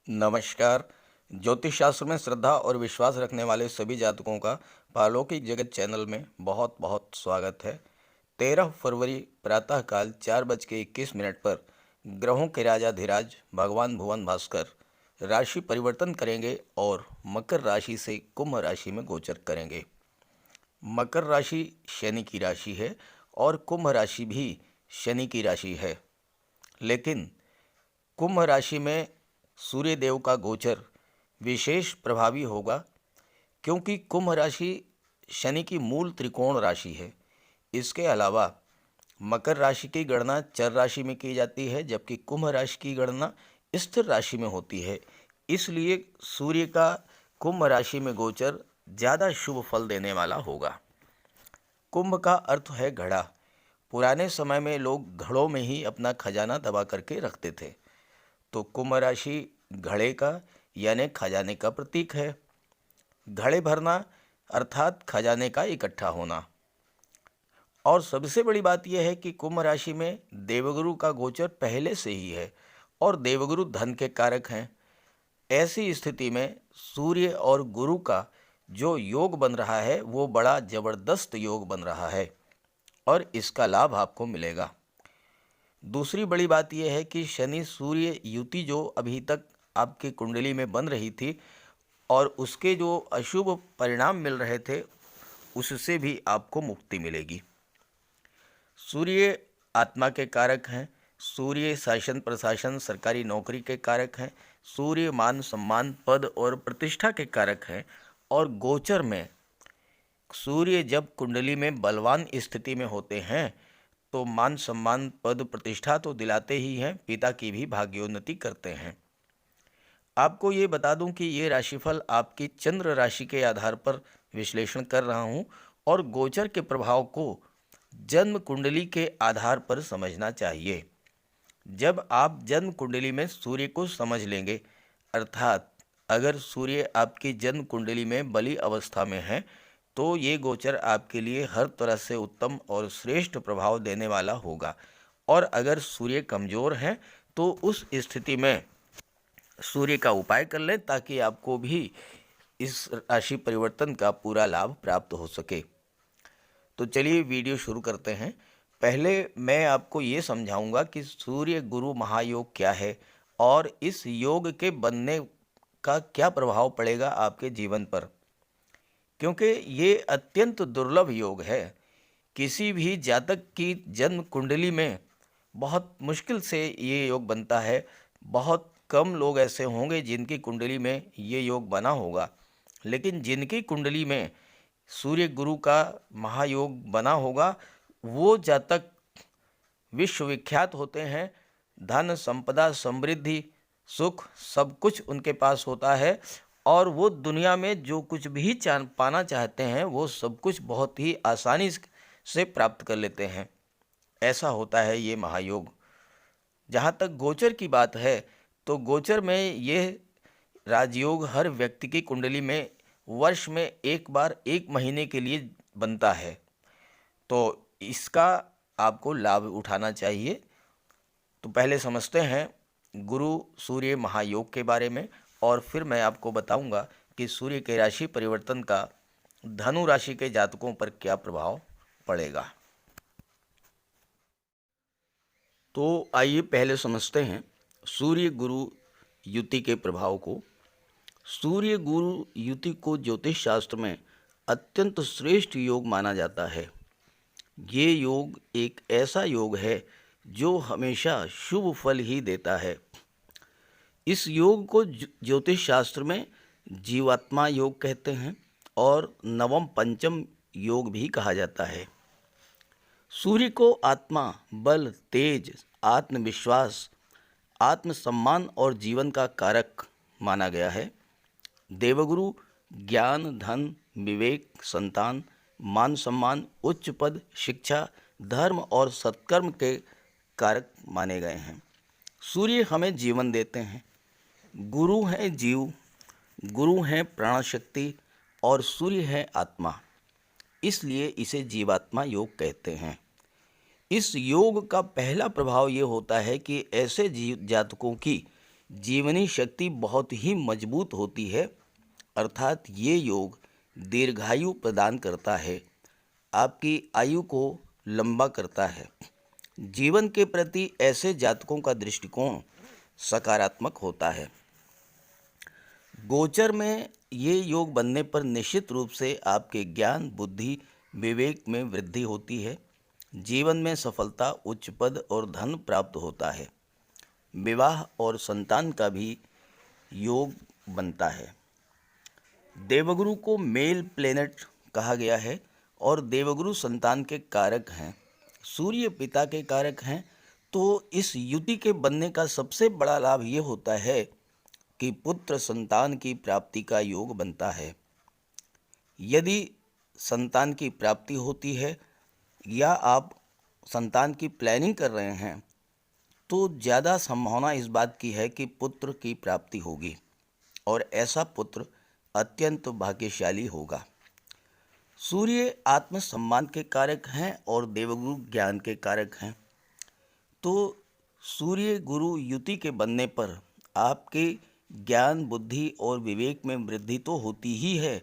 नमस्कार। ज्योतिष शास्त्र में श्रद्धा और विश्वास रखने वाले सभी जातकों का पारलौकिक जगत चैनल में बहुत बहुत स्वागत है। 13 फरवरी प्रातःकाल 4:21 पर ग्रहों के राजाधिराज भगवान भुवन भास्कर राशि परिवर्तन करेंगे और मकर राशि से कुंभ राशि में गोचर करेंगे। मकर राशि शनि की राशि है और कुंभ राशि भी शनि की राशि है, लेकिन कुंभ राशि में सूर्य देव का गोचर विशेष प्रभावी होगा, क्योंकि कुंभ राशि शनि की मूल त्रिकोण राशि है। इसके अलावा मकर राशि की गणना चर राशि में की जाती है, जबकि कुंभ राशि की गणना स्थिर राशि में होती है। इसलिए सूर्य का कुंभ राशि में गोचर ज़्यादा शुभ फल देने वाला होगा। कुंभ का अर्थ है घड़ा। पुराने समय में लोग घड़ों में ही अपना खजाना दबा करके रखते थे, तो कुंभ राशि घड़े का यानी खजाने का प्रतीक है। घड़े भरना अर्थात खजाने का इकट्ठा होना। और सबसे बड़ी बात यह है कि कुंभ राशि में देवगुरु का गोचर पहले से ही है और देवगुरु धन के कारक हैं। ऐसी स्थिति में सूर्य और गुरु का जो योग बन रहा है वो बड़ा जबरदस्त योग बन रहा है और इसका लाभ आपको मिलेगा। दूसरी बड़ी बात यह है कि शनि सूर्य युति जो अभी तक आपकी कुंडली में बन रही थी और उसके जो अशुभ परिणाम मिल रहे थे, उससे भी आपको मुक्ति मिलेगी। सूर्य आत्मा के कारक हैं। सूर्य शासन प्रशासन सरकारी नौकरी के कारक हैं। सूर्य मान सम्मान पद और प्रतिष्ठा के कारक हैं। और गोचर में सूर्य जब कुंडली में बलवान स्थिति में होते हैं तो मान सम्मान पद प्रतिष्ठा तो दिलाते ही हैं, पिता की भी भाग्योन्नति करते हैं। आपको ये बता दूं कि ये राशिफल आपकी चंद्र राशि के आधार पर विश्लेषण कर रहा हूं और गोचर के प्रभाव को जन्म कुंडली के आधार पर समझना चाहिए। जब आप जन्म कुंडली में सूर्य को समझ लेंगे, अर्थात अगर सूर्य आपकी जन्म कुंडली में बली अवस्था में है, तो ये गोचर आपके लिए हर तरह से उत्तम और श्रेष्ठ प्रभाव देने वाला होगा। और अगर सूर्य कमज़ोर है तो उस स्थिति में सूर्य का उपाय कर लें, ताकि आपको भी इस राशि परिवर्तन का पूरा लाभ प्राप्त हो सके। तो चलिए वीडियो शुरू करते हैं। पहले मैं आपको ये समझाऊंगा कि सूर्य गुरु महायोग क्या है और इस योग के बनने का क्या प्रभाव पड़ेगा आपके जीवन पर, क्योंकि ये अत्यंत दुर्लभ योग है। किसी भी जातक की जन्म कुंडली में बहुत मुश्किल से ये योग बनता है। बहुत कम लोग ऐसे होंगे जिनकी कुंडली में ये योग बना होगा, लेकिन जिनकी कुंडली में सूर्य गुरु का महायोग बना होगा वो जातक विश्वविख्यात होते हैं। धन संपदा समृद्धि सुख सब कुछ उनके पास होता है और वो दुनिया में जो कुछ भी पाना चाहते हैं वो सब कुछ बहुत ही आसानी से प्राप्त कर लेते हैं। ऐसा होता है ये महायोग। जहाँ तक गोचर की बात है तो गोचर में ये राजयोग हर व्यक्ति की कुंडली में वर्ष में एक बार 1 महीने के लिए बनता है, तो इसका आपको लाभ उठाना चाहिए। तो पहले समझते हैं गुरु सूर्य महायोग के बारे में और फिर मैं आपको बताऊंगा कि सूर्य के राशि परिवर्तन का धनु राशि के जातकों पर क्या प्रभाव पड़ेगा। तो आइए पहले समझते हैं सूर्य गुरु युति के प्रभाव को। सूर्य गुरु युति को ज्योतिष शास्त्र में अत्यंत श्रेष्ठ योग माना जाता है। ये योग एक ऐसा योग है जो हमेशा शुभ फल ही देता है। इस योग को ज्योतिष शास्त्र में जीवात्मा योग कहते हैं और नवम पंचम योग भी कहा जाता है। सूर्य को आत्मा, बल, तेज, आत्मविश्वास, आत्मसम्मान और जीवन का कारक माना गया है। देवगुरु ज्ञान, धन, विवेक, संतान, मान सम्मान, उच्च पद, शिक्षा, धर्म और सत्कर्म के कारक माने गए हैं। सूर्य हमें जीवन देते हैं। गुरु हैं जीव, गुरु हैं प्राण शक्ति और सूर्य है आत्मा, इसलिए इसे जीवात्मा योग कहते हैं। इस योग का पहला प्रभाव ये होता है कि ऐसे जीव जातकों की जीवनी शक्ति बहुत ही मजबूत होती है, अर्थात ये योग दीर्घायु प्रदान करता है, आपकी आयु को लंबा करता है। जीवन के प्रति ऐसे जातकों का दृष्टिकोण सकारात्मक होता है। गोचर में ये योग बनने पर निश्चित रूप से आपके ज्ञान, बुद्धि, विवेक में वृद्धि होती है। जीवन में सफलता, उच्च पद और धन प्राप्त होता है। विवाह और संतान का भी योग बनता है। देवगुरु को मेल प्लेनेट कहा गया है और देवगुरु संतान के कारक हैं, सूर्य पिता के कारक हैं। तो इस युति के बनने का सबसे बड़ा लाभ ये होता है कि पुत्र संतान की प्राप्ति का योग बनता है। यदि संतान की प्राप्ति होती है या आप संतान की प्लानिंग कर रहे हैं तो ज़्यादा संभावना इस बात की है कि पुत्र की प्राप्ति होगी और ऐसा पुत्र अत्यंत भाग्यशाली होगा। सूर्य आत्मसम्मान के कारक हैं और देवगुरु ज्ञान के कारक हैं। तो सूर्य गुरु युति के बनने पर आपके ज्ञान, बुद्धि और विवेक में वृद्धि तो होती ही है,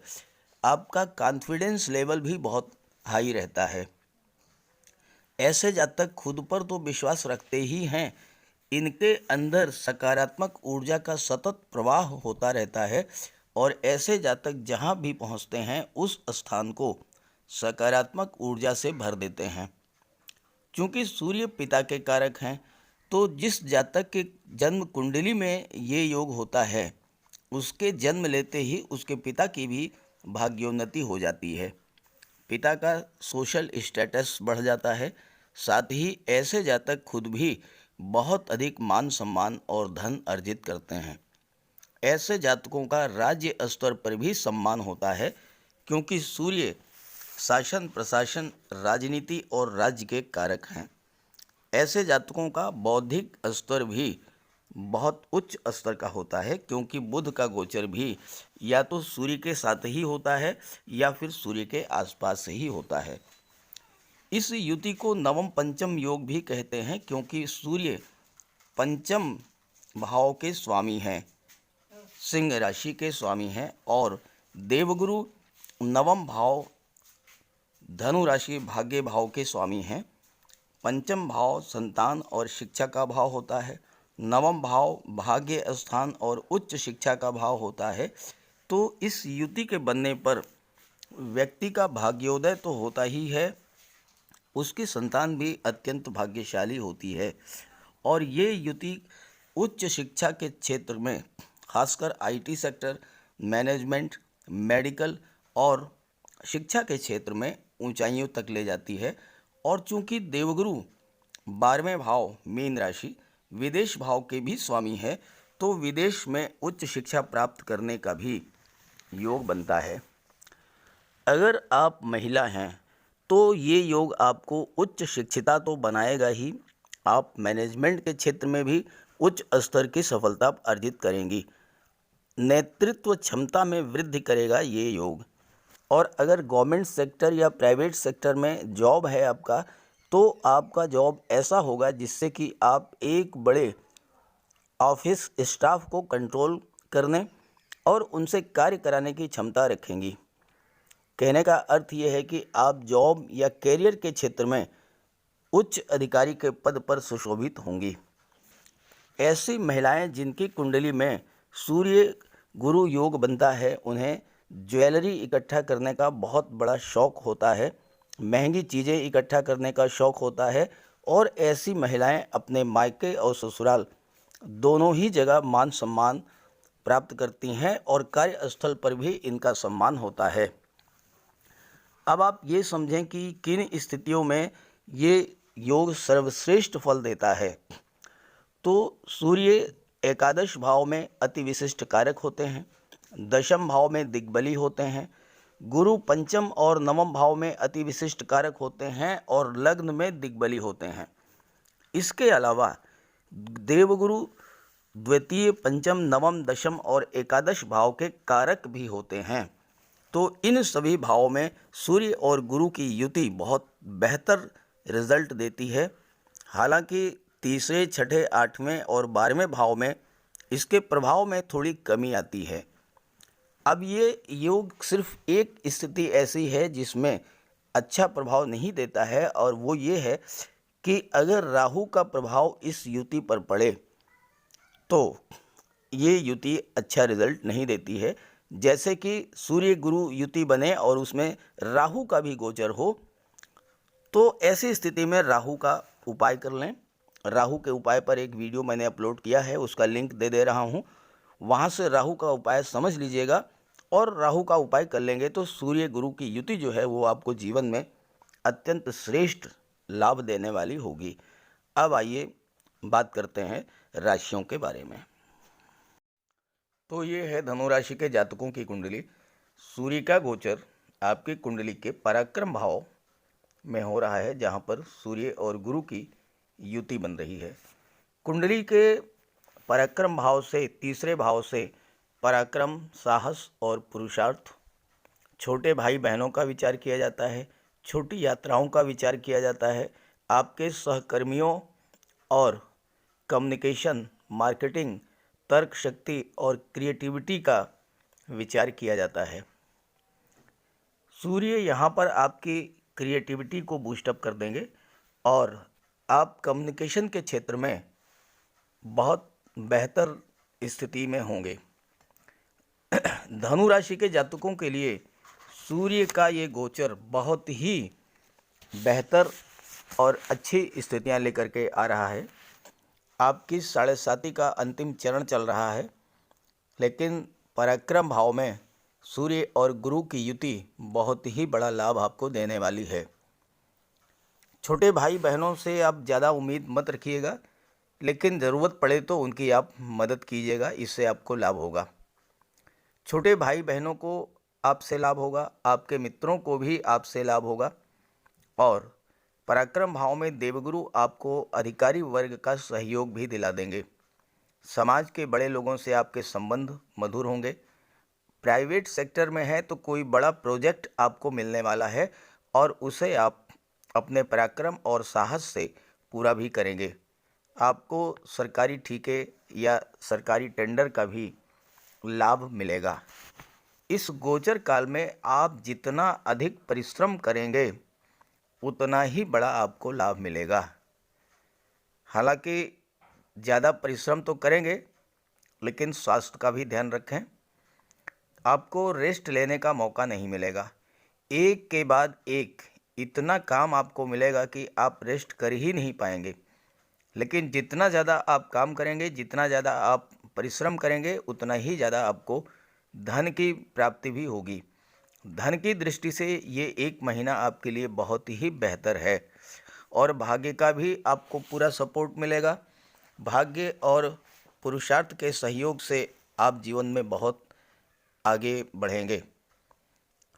आपका कॉन्फिडेंस लेवल भी बहुत हाई रहता है। ऐसे जातक खुद पर तो विश्वास रखते ही हैं, इनके अंदर सकारात्मक ऊर्जा का सतत प्रवाह होता रहता है और ऐसे जातक जहाँ भी पहुँचते हैं उस स्थान को सकारात्मक ऊर्जा से भर देते हैं। क्योंकि सूर्य पिता के कारक हैं, तो जिस जातक के जन्म कुंडली में ये योग होता है उसके जन्म लेते ही उसके पिता की भी भाग्योन्नति हो जाती है, पिता का सोशल स्टेटस बढ़ जाता है। साथ ही ऐसे जातक खुद भी बहुत अधिक मान सम्मान और धन अर्जित करते हैं। ऐसे जातकों का राज्य स्तर पर भी सम्मान होता है, क्योंकि सूर्य शासन, प्रशासन, राजनीति और राज्य के कारक हैं। ऐसे जातकों का बौद्धिक स्तर भी बहुत उच्च स्तर का होता है, क्योंकि बुध का गोचर भी या तो सूर्य के साथ ही होता है या फिर सूर्य के आसपास ही होता है। इस युति को नवम पंचम योग भी कहते हैं, क्योंकि सूर्य पंचम भाव के स्वामी हैं, सिंह राशि के स्वामी हैं, और देवगुरु नवम भाव धनु राशि भाग्य भाव के स्वामी हैं। पंचम भाव संतान और शिक्षा का भाव होता है, नवम भाव भाग्य स्थान और उच्च शिक्षा का भाव होता है। तो इस युति के बनने पर व्यक्ति का भाग्योदय तो होता ही है, उसकी संतान भी अत्यंत भाग्यशाली होती है। और ये युति उच्च शिक्षा के क्षेत्र में, खासकर आईटी सेक्टर, मैनेजमेंट, मेडिकल और शिक्षा के क्षेत्र में ऊंचाइयों तक ले जाती है। और चूंकि देवगुरु 12वें भाव मीन राशि विदेश भाव के भी स्वामी है, तो विदेश में उच्च शिक्षा प्राप्त करने का भी योग बनता है। अगर आप महिला हैं तो ये योग आपको उच्च शिक्षिता तो बनाएगा ही, आप मैनेजमेंट के क्षेत्र में भी उच्च स्तर की सफलता अर्जित करेंगी। नेतृत्व क्षमता में वृद्धि करेगा ये योग। और अगर गवर्नमेंट सेक्टर या प्राइवेट सेक्टर में जॉब है आपका, तो आपका जॉब ऐसा होगा जिससे कि आप एक बड़े ऑफिस स्टाफ को कंट्रोल करने और उनसे कार्य कराने की क्षमता रखेंगी। कहने का अर्थ ये है कि आप जॉब या कैरियर के क्षेत्र में उच्च अधिकारी के पद पर सुशोभित होंगी। ऐसी महिलाएं जिनकी कुंडली में सूर्य गुरु योग बनता है, उन्हें ज्वेलरी इकट्ठा करने का बहुत बड़ा शौक़ होता है, महंगी चीज़ें इकट्ठा करने का शौक़ होता है। और ऐसी महिलाएं अपने मायके और ससुराल दोनों ही जगह मान सम्मान प्राप्त करती हैं और कार्यस्थल पर भी इनका सम्मान होता है। अब आप ये समझें कि किन स्थितियों में ये योग सर्वश्रेष्ठ फल देता है। तो सूर्य एकादश भाव में अति विशिष्ट कारक होते हैं, दशम भाव में दिग्बली होते हैं, गुरु पंचम और नवम भाव में अति विशिष्ट कारक होते हैं और लग्न में दिग्बली होते हैं। इसके अलावा देवगुरु द्वितीय, पंचम, नवम, दशम और एकादश भाव के कारक भी होते हैं। तो इन सभी भावों में सूर्य और गुरु की युति बहुत बेहतर रिजल्ट देती है। हालांकि तीसरे, छठे, 8वें और 12वें भाव में इसके प्रभाव में थोड़ी कमी आती है। अब ये योग सिर्फ एक स्थिति ऐसी है जिसमें अच्छा प्रभाव नहीं देता है, और वो ये है कि अगर राहु का प्रभाव इस युति पर पड़े तो ये युति अच्छा रिजल्ट नहीं देती है। जैसे कि सूर्य गुरु युति बने और उसमें राहु का भी गोचर हो, तो ऐसी स्थिति में राहु का उपाय कर लें। राहु के उपाय पर एक वीडियो मैंने अपलोड किया है, उसका लिंक दे रहा हूँ, वहाँ से राहु का उपाय समझ लीजिएगा और राहु का उपाय कर लेंगे तो सूर्य गुरु की युति जो है वो आपको जीवन में अत्यंत श्रेष्ठ लाभ देने वाली होगी। अब आइए बात करते हैं राशियों के बारे में। तो ये है धनु राशि के जातकों की कुंडली। सूर्य का गोचर आपकी कुंडली के पराक्रम भाव में हो रहा है, जहाँ पर सूर्य और गुरु की युति बन रही है। कुंडली के पराक्रम भाव से तीसरे भाव से पराक्रम, साहस और पुरुषार्थ, छोटे भाई बहनों का विचार किया जाता है, छोटी यात्राओं का विचार किया जाता है, आपके सहकर्मियों और कम्युनिकेशन, मार्केटिंग, तर्क शक्ति और क्रिएटिविटी का विचार किया जाता है। सूर्य यहाँ पर आपकी क्रिएटिविटी को बूस्टअप कर देंगे और आप कम्युनिकेशन के क्षेत्र में बहुत बेहतर स्थिति में होंगे। धनु राशि के जातकों के लिए सूर्य का ये गोचर बहुत ही बेहतर और अच्छी स्थितियां लेकर के आ रहा है। आपकी 7.5 का अंतिम चरण चल रहा है, लेकिन पराक्रम भाव में सूर्य और गुरु की युति बहुत ही बड़ा लाभ आपको देने वाली है। छोटे भाई बहनों से आप ज़्यादा उम्मीद मत रखिएगा, लेकिन ज़रूरत पड़े तो उनकी आप मदद कीजिएगा, इससे आपको लाभ होगा। छोटे भाई बहनों को आपसे लाभ होगा, आपके मित्रों को भी आपसे लाभ होगा। और पराक्रम भाव में देवगुरु आपको अधिकारी वर्ग का सहयोग भी दिला देंगे। समाज के बड़े लोगों से आपके संबंध मधुर होंगे। प्राइवेट सेक्टर में है तो कोई बड़ा प्रोजेक्ट आपको मिलने वाला है और उसे आप अपने पराक्रम और साहस से पूरा भी करेंगे। आपको सरकारी ठेके या सरकारी टेंडर का भी लाभ मिलेगा। इस गोचर काल में आप जितना अधिक परिश्रम करेंगे उतना ही बड़ा आपको लाभ मिलेगा। हालांकि ज़्यादा परिश्रम तो करेंगे, लेकिन स्वास्थ्य का भी ध्यान रखें। आपको रेस्ट लेने का मौका नहीं मिलेगा। एक के बाद एक इतना काम आपको मिलेगा कि आप रेस्ट कर ही नहीं पाएंगे। लेकिन जितना ज़्यादा आप काम करेंगे, जितना ज़्यादा आप परिश्रम करेंगे, उतना ही ज़्यादा आपको धन की प्राप्ति भी होगी। धन की दृष्टि से ये एक महीना आपके लिए बहुत ही बेहतर है और भाग्य का भी आपको पूरा सपोर्ट मिलेगा। भाग्य और पुरुषार्थ के सहयोग से आप जीवन में बहुत आगे बढ़ेंगे।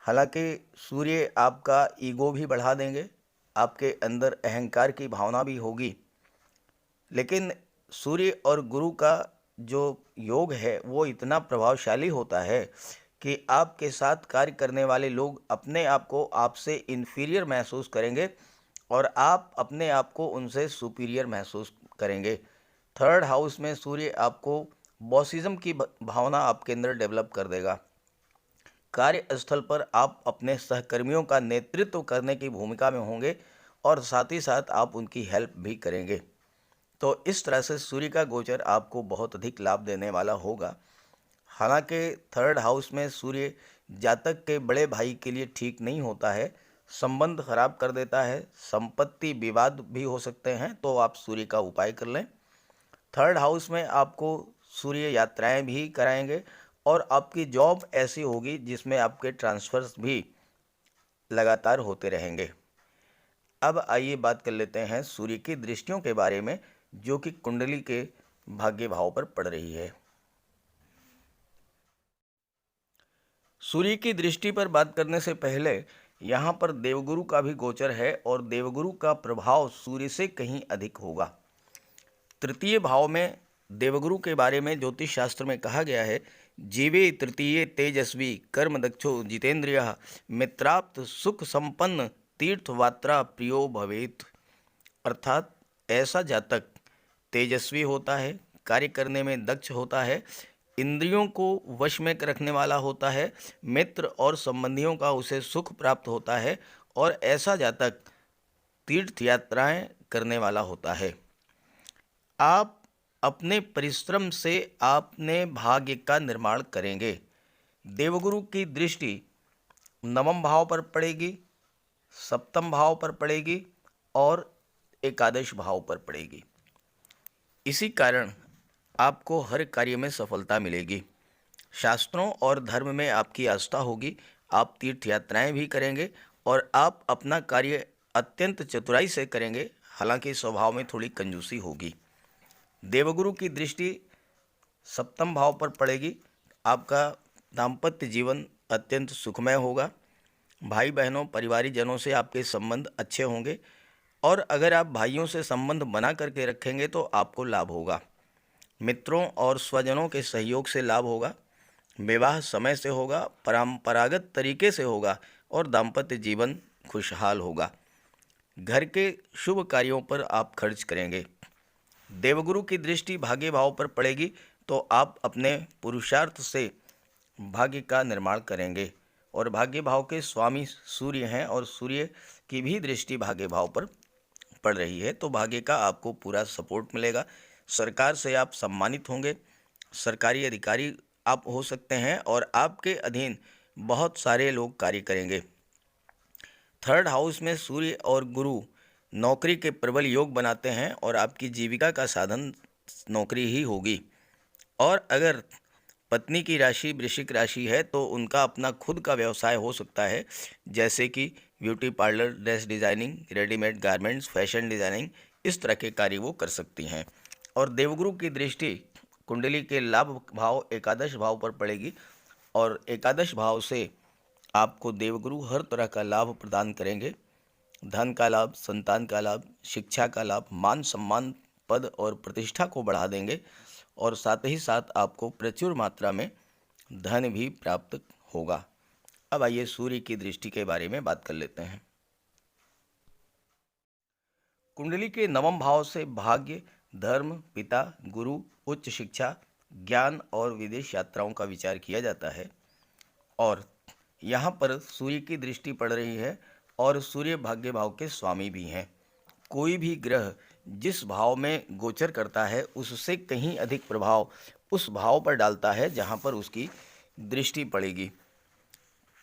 हालांकि सूर्य आपका ईगो भी बढ़ा देंगे, आपके अंदर अहंकार की भावना भी होगी, लेकिन सूर्य और गुरु का जो योग है वो इतना प्रभावशाली होता है कि आपके साथ कार्य करने वाले लोग अपने आप को आपसे इन्फीरियर महसूस करेंगे और आप अपने आप को उनसे सुपीरियर महसूस करेंगे। थर्ड हाउस में सूर्य आपको बॉसिज्म की भावना आपके अंदर डेवलप कर देगा। कार्यस्थल पर आप अपने सहकर्मियों का नेतृत्व करने की भूमिका में होंगे और साथ ही साथ आप उनकी हेल्प भी करेंगे। तो इस तरह से सूर्य का गोचर आपको बहुत अधिक लाभ देने वाला होगा। हालांकि थर्ड हाउस में सूर्य जातक के बड़े भाई के लिए ठीक नहीं होता है, संबंध खराब कर देता है, संपत्ति विवाद भी हो सकते हैं, तो आप सूर्य का उपाय कर लें। थर्ड हाउस में आपको सूर्य यात्राएं भी कराएंगे और आपकी जॉब ऐसी होगी जिसमें आपके ट्रांसफर्स भी लगातार होते रहेंगे। अब आइए बात कर लेते हैं सूर्य की दृष्टियों के बारे में, जो कि कुंडली के भाग्य भाव पर पड़ रही है। सूर्य की दृष्टि पर बात करने से पहले यहाँ पर देवगुरु का भी गोचर है और देवगुरु का प्रभाव सूर्य से कहीं अधिक होगा। तृतीय भाव में देवगुरु के बारे में ज्योतिष शास्त्र में कहा गया है, जीवे तृतीय तेजस्वी कर्म दक्षो जितेंद्रिय मित्राप्त सुख संपन्न तीर्थवात्रा प्रियो भवेत। अर्थात ऐसा जातक तेजस्वी होता है, कार्य करने में दक्ष होता है, इंद्रियों को वश में रखने वाला होता है, मित्र और संबंधियों का उसे सुख प्राप्त होता है और ऐसा जातक तीर्थ यात्राएं करने वाला होता है। आप अपने परिश्रम से अपने भाग्य का निर्माण करेंगे। देवगुरु की दृष्टि नवम भाव पर पड़ेगी, सप्तम भाव पर पड़ेगी और एकादश भाव पर पड़ेगी। इसी कारण आपको हर कार्य में सफलता मिलेगी। शास्त्रों और धर्म में आपकी आस्था होगी, आप तीर्थ यात्राएं भी करेंगे और आप अपना कार्य अत्यंत चतुराई से करेंगे, हालांकि स्वभाव में थोड़ी कंजूसी होगी। देवगुरु की दृष्टि सप्तम भाव पर पड़ेगी, आपका दाम्पत्य जीवन अत्यंत सुखमय होगा। भाई बहनों, परिवारिक जनों से आपके संबंध अच्छे होंगे और अगर आप भाइयों से संबंध बना करके रखेंगे तो आपको लाभ होगा। मित्रों और स्वजनों के सहयोग से लाभ होगा। विवाह समय से होगा, परंपरागत तरीके से होगा और दाम्पत्य जीवन खुशहाल होगा। घर के शुभ कार्यों पर आप खर्च करेंगे। देवगुरु की दृष्टि भाग्य भाव पर पड़ेगी तो आप अपने पुरुषार्थ से भाग्य का निर्माण करेंगे और भाग्य भाव के स्वामी सूर्य हैं और सूर्य की भी दृष्टि भाग्य भाव पर पड़ रही है, तो भाग्य का आपको पूरा सपोर्ट मिलेगा। सरकार से आप सम्मानित होंगे, सरकारी अधिकारी आप हो सकते हैं और आपके अधीन बहुत सारे लोग कार्य करेंगे। थर्ड हाउस में सूर्य और गुरु नौकरी के प्रबल योग बनाते हैं और आपकी जीविका का साधन नौकरी ही होगी। और अगर पत्नी की राशि वृश्चिक राशि है तो उनका अपना खुद का व्यवसाय हो सकता है, जैसे कि beauty parlour, dress designing, readymade garments, fashion designing, इस तरह के कार्य वो कर सकती हैं। और देवगुरु की दृष्टि कुंडली के लाभ भाव एकादश भाव पर पड़ेगी और एकादश भाव से आपको देवगुरु हर तरह का लाभ प्रदान करेंगे। धन का लाभ, संतान का लाभ, शिक्षा का लाभ, मान सम्मान, पद और प्रतिष्ठा को बढ़ा देंगे और साथ ही साथ आपको प्रचुर मात्रा में धन भी प्राप्त होगा। अब आइए सूर्य की दृष्टि के बारे में बात कर लेते हैं। कुंडली के नवम भाव से भाग्य, धर्म, पिता, गुरु, उच्च शिक्षा, ज्ञान और विदेश यात्राओं का विचार किया जाता है और यहाँ पर सूर्य की दृष्टि पड़ रही है और सूर्य भाग्य भाव के स्वामी भी हैं। कोई भी ग्रह जिस भाव में गोचर करता है उससे कहीं अधिक प्रभाव उस भाव पर डालता है जहाँ पर उसकी दृष्टि पड़ेगी।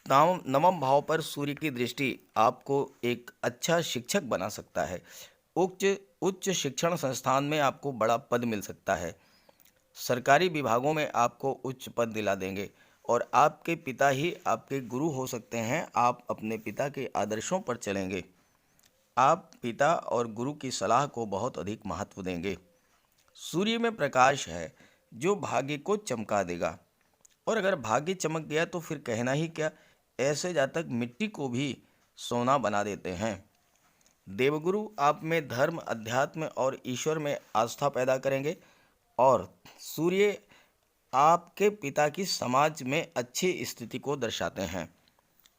नवम भाव पर सूर्य की दृष्टि आपको एक अच्छा शिक्षक बना सकता है। उच्च शिक्षण संस्थान में आपको बड़ा पद मिल सकता है। सरकारी विभागों में आपको उच्च पद दिला देंगे और आपके पिता ही आपके गुरु हो सकते हैं। आप अपने पिता के आदर्शों पर चलेंगे। आप पिता और गुरु की सलाह को बहुत अधिक महत्व देंगे। सूर्य में प्रकाश है जो भाग्य को चमका देगा और अगर भाग्य चमक गया तो फिर कहना ही क्या, ऐसे जातक मिट्टी को भी सोना बना देते हैं। देवगुरु आप में धर्म, अध्यात्म और ईश्वर में आस्था पैदा करेंगे और सूर्य आपके पिता की समाज में अच्छी स्थिति को दर्शाते हैं।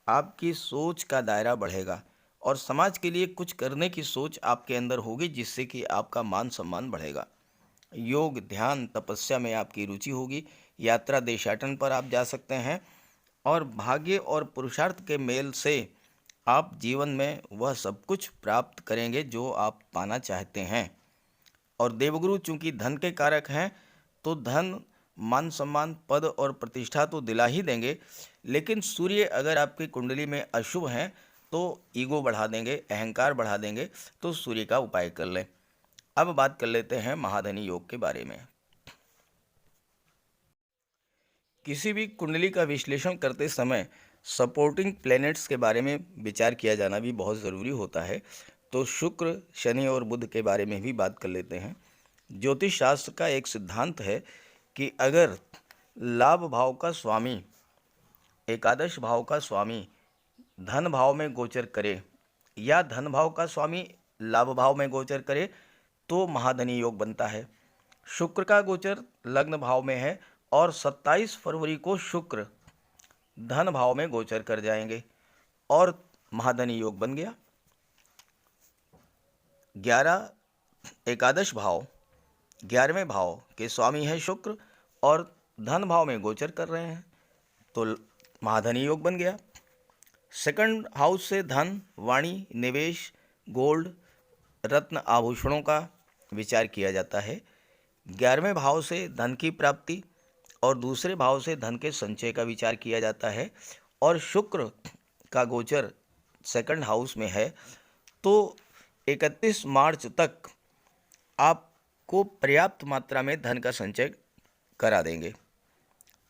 आपकी सोच का दायरा बढ़ेगा और समाज के लिए कुछ करने की सोच आपके अंदर होगी जिससे कि आपका मान सम्मान बढ़ेगा। योग, ध्यान, तपस्या में आपकी रुचि होगी। यात्रा, देशाटन पर आप जा सकते हैं और भाग्य और पुरुषार्थ के मेल से आप जीवन में वह सब कुछ प्राप्त करेंगे जो आप पाना चाहते हैं। और देवगुरु चूंकि धन के कारक हैं तो धन, मान सम्मान, पद और प्रतिष्ठा तो दिला ही देंगे, लेकिन सूर्य अगर आपकी कुंडली में अशुभ हैं तो ईगो बढ़ा देंगे, अहंकार बढ़ा देंगे, तो सूर्य का उपाय कर लें। अब बात कर लेते हैं महाधनी योग के बारे में। किसी भी कुंडली का विश्लेषण करते समय सपोर्टिंग प्लैनेट्स के बारे में विचार किया जाना भी बहुत ज़रूरी होता है। तो शुक्र, शनि और बुध के बारे में भी बात कर लेते हैं। ज्योतिष शास्त्र का एक सिद्धांत है कि अगर लाभ भाव का स्वामी, एकादश भाव का स्वामी धन भाव में गोचर करे या धन भाव का स्वामी लाभ भाव में गोचर करे तो महाधनी योग बनता है। शुक्र का गोचर लग्न भाव में है और 27 फरवरी को शुक्र धन भाव में गोचर कर जाएंगे और महाधनी योग बन गया। 11 एकादश भाव 11वें भाव के स्वामी है शुक्र और धन भाव में गोचर कर रहे हैं, तो महाधनी योग बन गया। सेकंड हाउस से धन, वाणी, निवेश, गोल्ड, रत्न आभूषणों का विचार किया जाता है। 11वें भाव से धन की प्राप्ति और दूसरे भाव से धन के संचय का विचार किया जाता है। और शुक्र का गोचर सेकंड हाउस में है, तो 31 मार्च तक आपको पर्याप्त मात्रा में धन का संचय करा देंगे।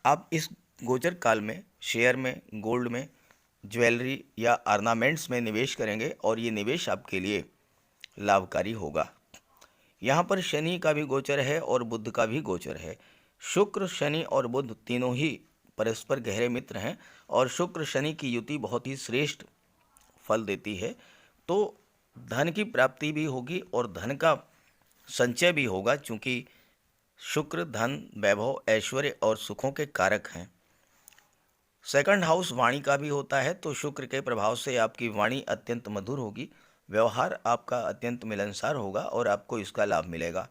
आप इस गोचर काल में शेयर में, गोल्ड में, ज्वेलरी या ऑर्नामेंट्स में निवेश करेंगे और ये निवेश आपके लिए लाभकारी होगा। यहाँ पर शनि का भी गोचर है और बुध का भी गोचर है। शुक्र, शनि और बुध तीनों ही परस्पर गहरे मित्र हैं और शुक्र शनि की युति बहुत ही श्रेष्ठ फल देती है। तो धन की प्राप्ति भी होगी और धन का संचय भी होगा, चूँकि शुक्र धन, वैभव, ऐश्वर्य और सुखों के कारक हैं। सेकंड हाउस वाणी का भी होता है, तो शुक्र के प्रभाव से आपकी वाणी अत्यंत मधुर होगी, व्यवहार आपका अत्यंत मिलनसार होगा और आपको इसका लाभ मिलेगा।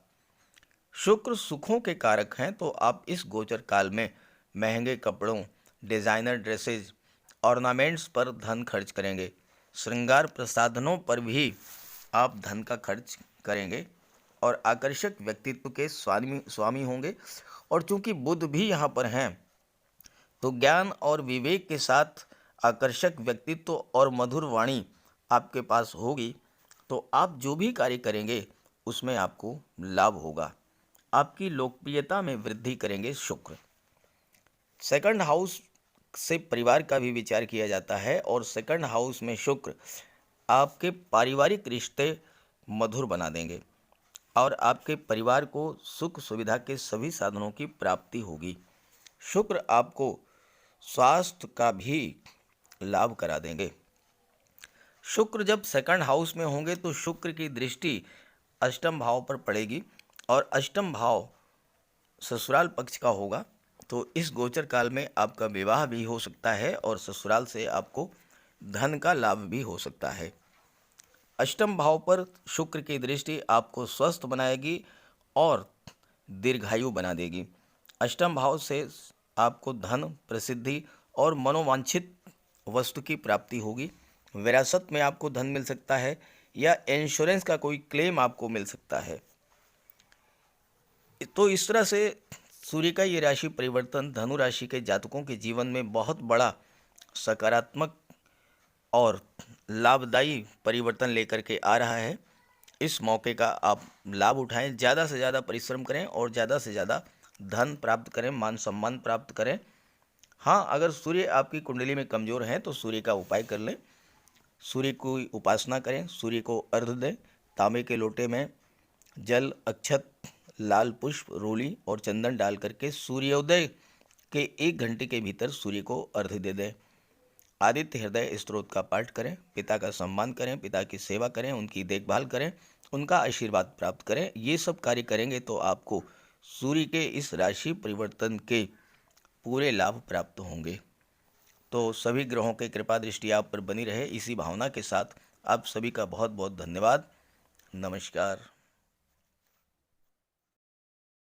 शुक्र सुखों के कारक हैं, तो आप इस गोचर काल में महंगे कपड़ों, डिज़ाइनर ड्रेसेस, ऑर्नामेंट्स पर धन खर्च करेंगे। श्रृंगार प्रसाधनों पर भी आप धन का खर्च करेंगे और आकर्षक व्यक्तित्व के स्वामी होंगे। और चूंकि बुध भी यहाँ पर हैं, तो ज्ञान और विवेक के साथ आकर्षक व्यक्तित्व और मधुर वाणी आपके पास होगी, तो आप जो भी कार्य करेंगे उसमें आपको लाभ होगा। आपकी लोकप्रियता में वृद्धि करेंगे शुक्र। सेकंड हाउस से परिवार का भी विचार किया जाता है और सेकंड हाउस में शुक्र आपके पारिवारिक रिश्ते मधुर बना देंगे और आपके परिवार को सुख सुविधा के सभी साधनों की प्राप्ति होगी। शुक्र आपको स्वास्थ्य का भी लाभ करा देंगे। शुक्र जब सेकंड हाउस में होंगे तो शुक्र की दृष्टि अष्टम भाव पर पड़ेगी और अष्टम भाव ससुराल पक्ष का होगा, तो इस गोचर काल में आपका विवाह भी हो सकता है और ससुराल से आपको धन का लाभ भी हो सकता है। अष्टम भाव पर शुक्र की दृष्टि आपको स्वस्थ बनाएगी और दीर्घायु बना देगी। अष्टम भाव से आपको धन, प्रसिद्धि और मनोवांछित वस्तु की प्राप्ति होगी। विरासत में आपको धन मिल सकता है या इंश्योरेंस का कोई क्लेम आपको मिल सकता है। तो इस तरह से सूर्य का ये राशि परिवर्तन धनु राशि के जातकों के जीवन में बहुत बड़ा सकारात्मक और लाभदायी परिवर्तन लेकर के आ रहा है। इस मौके का आप लाभ उठाएं, ज़्यादा से ज़्यादा परिश्रम करें और ज़्यादा से ज़्यादा धन प्राप्त करें, मान सम्मान प्राप्त करें। हाँ, अगर सूर्य आपकी कुंडली में कमज़ोर हैं तो सूर्य का उपाय कर लें, सूर्य की उपासना करें, सूर्य को अर्घ्य दें। तांबे के लोटे में जल, अक्षत, लाल पुष्प, रोली और चंदन डाल करके सूर्योदय के 1 घंटे के भीतर सूर्य को अर्घ्य दे दें। आदित्य हृदय स्तोत्र का पाठ करें, पिता का सम्मान करें, पिता की सेवा करें, उनकी देखभाल करें, उनका आशीर्वाद प्राप्त करें। ये सब कार्य करेंगे तो आपको सूर्य के इस राशि परिवर्तन के पूरे लाभ प्राप्त होंगे। तो सभी ग्रहों की कृपा दृष्टि आप पर बनी रहे, इसी भावना के साथ आप सभी का बहुत बहुत धन्यवाद। नमस्कार।